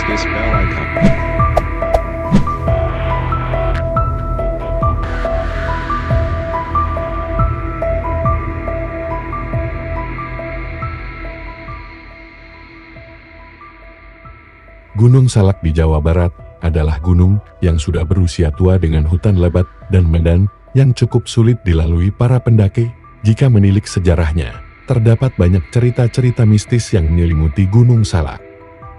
press this bell icon. Gunung Salak di Jawa Barat adalah gunung yang sudah berusia tua dengan hutan lebat dan medan yang cukup sulit dilalui para pendaki. Jika menilik sejarahnya, terdapat banyak cerita-cerita mistis yang menyelimuti Gunung Salak.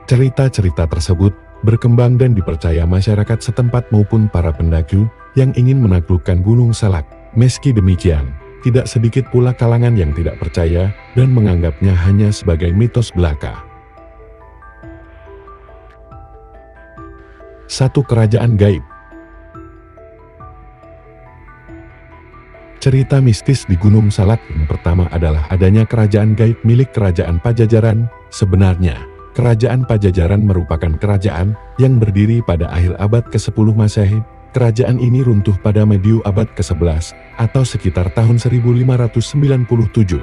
Cerita-cerita tersebut berkembang dan dipercaya masyarakat setempat maupun para pendaki yang ingin menaklukkan Gunung Salak. Meski demikian, tidak sedikit pula kalangan yang tidak percaya dan menganggapnya hanya sebagai mitos belaka. Satu kerajaan gaib. Cerita mistis di Gunung Salak yang pertama adalah adanya kerajaan gaib milik Kerajaan Pajajaran. Sebenarnya, Kerajaan Pajajaran merupakan kerajaan yang berdiri pada akhir abad ke-10 Masehi. Kerajaan ini runtuh pada mediu abad ke-11 atau sekitar tahun 1597.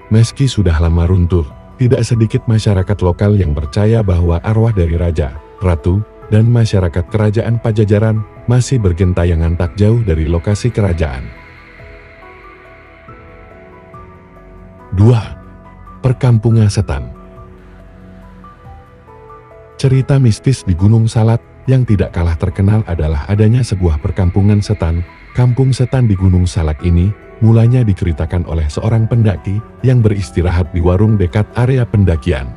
Meski sudah lama runtuh, tidak sedikit masyarakat lokal yang percaya bahwa arwah dari raja, ratu, dan masyarakat Kerajaan Pajajaran masih bergentayangan tak jauh dari lokasi kerajaan. 2. Perkampungan Setan. Cerita mistis di Gunung Salak yang tidak kalah terkenal adalah adanya sebuah perkampungan setan. Kampung setan di Gunung Salak ini mulanya diceritakan oleh seorang pendaki yang beristirahat di warung dekat area pendakian.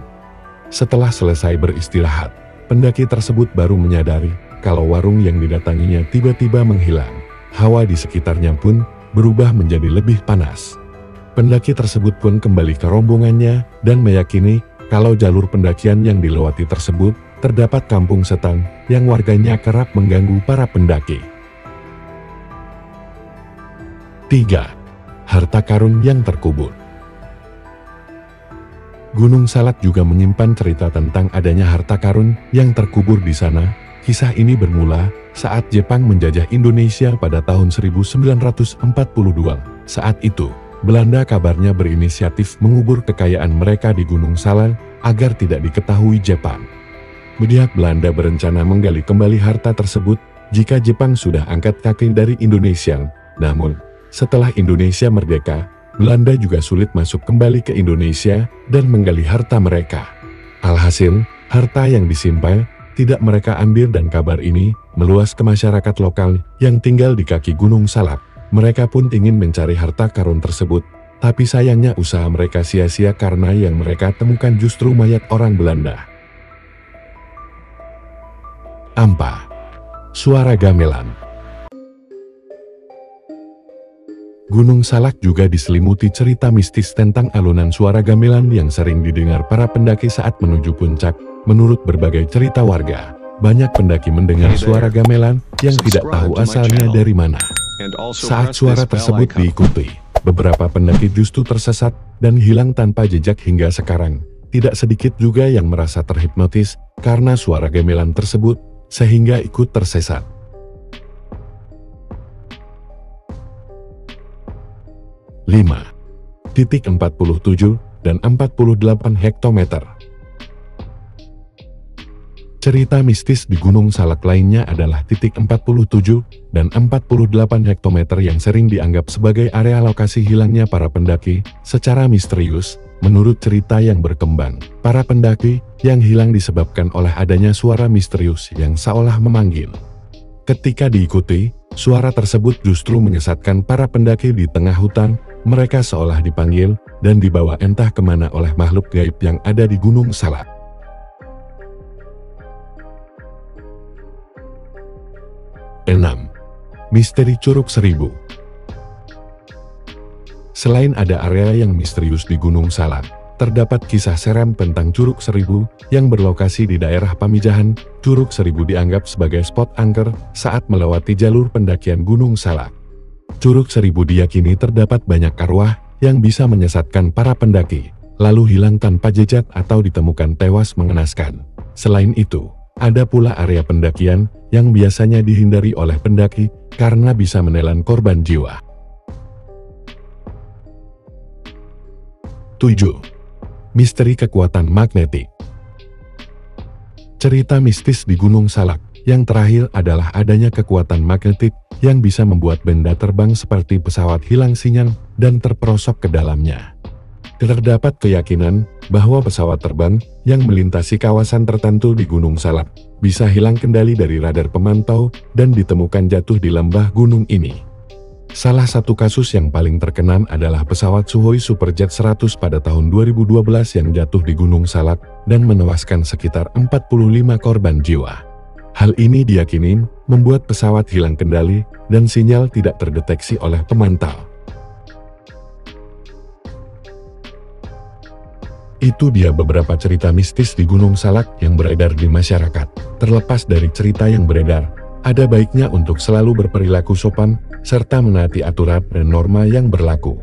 Setelah selesai beristirahat, pendaki tersebut baru menyadari kalau warung yang didatanginya tiba-tiba menghilang. Hawa di sekitarnya pun berubah menjadi lebih panas. Pendaki tersebut pun kembali ke rombongannya dan meyakini kalau jalur pendakian yang dilewati tersebut terdapat kampung setan yang warganya kerap mengganggu para pendaki. 3. Harta karun yang terkubur. Gunung Salak juga menyimpan cerita tentang adanya harta karun yang terkubur di sana. Kisah ini bermula saat Jepang menjajah Indonesia pada tahun 1942. Saat itu, Belanda kabarnya berinisiatif mengubur kekayaan mereka di Gunung Salak agar tidak diketahui Jepang. Pihak Belanda berencana menggali kembali harta tersebut jika Jepang sudah angkat kaki dari Indonesia. Namun, setelah Indonesia merdeka, Belanda juga sulit masuk kembali ke Indonesia dan menggali harta mereka. Alhasil, harta yang disimpan tidak mereka ambil dan kabar ini meluas ke masyarakat lokal yang tinggal di kaki Gunung Salak. Mereka pun ingin mencari harta karun tersebut, tapi sayangnya usaha mereka sia-sia karena yang mereka temukan justru mayat orang Belanda. 4. Suara gamelan. Gunung Salak juga diselimuti cerita mistis tentang alunan suara gamelan yang sering didengar para pendaki saat menuju puncak. Menurut berbagai cerita warga, banyak pendaki mendengar suara gamelan yang tidak tahu asalnya dari mana. Saat suara tersebut diikuti, beberapa pendaki justru tersesat dan hilang tanpa jejak hingga sekarang. Tidak sedikit juga yang merasa terhipnotis karena suara gamelan tersebut, sehingga ikut tersesat. 5. Titik 47 dan 48 hektometer. Cerita mistis di Gunung Salak lainnya adalah titik 47 dan 48 hektometer yang sering dianggap sebagai area lokasi hilangnya para pendaki. Secara misterius, menurut cerita yang berkembang, para pendaki yang hilang disebabkan oleh adanya suara misterius yang seolah memanggil. Ketika diikuti, suara tersebut justru menyesatkan para pendaki di tengah hutan. Mereka seolah dipanggil dan dibawa entah kemana oleh makhluk gaib yang ada di Gunung Salak. 6. Misteri Curug Seribu. Selain ada area yang misterius di Gunung Salak, terdapat kisah seram tentang Curug Seribu yang berlokasi di daerah Pamijahan. Curug Seribu dianggap sebagai spot angker saat melewati jalur pendakian Gunung Salak. Curug Seribu diyakini terdapat banyak arwah yang bisa menyesatkan para pendaki, lalu hilang tanpa jejak atau ditemukan tewas mengenaskan. Selain itu, ada pula area pendakian yang biasanya dihindari oleh pendaki karena bisa menelan korban jiwa. 7. Misteri kekuatan magnetik. Cerita mistis di Gunung Salak. Yang terakhir adalah adanya kekuatan magnetik yang bisa membuat benda terbang seperti pesawat hilang sinyal dan terperosok ke dalamnya. Terdapat keyakinan bahwa pesawat terbang yang melintasi kawasan tertentu di Gunung Salak bisa hilang kendali dari radar pemantau dan ditemukan jatuh di lembah gunung ini. Salah satu kasus yang paling terkenal adalah pesawat Sukhoi Superjet 100 pada tahun 2012 yang jatuh di Gunung Salak dan menewaskan sekitar 45 korban jiwa. Hal ini diyakini membuat pesawat hilang kendali dan sinyal tidak terdeteksi oleh pemantau. Itu dia beberapa cerita mistis di Gunung Salak yang beredar di masyarakat. Terlepas dari cerita yang beredar, ada baiknya untuk selalu berperilaku sopan serta menaati aturan dan norma yang berlaku.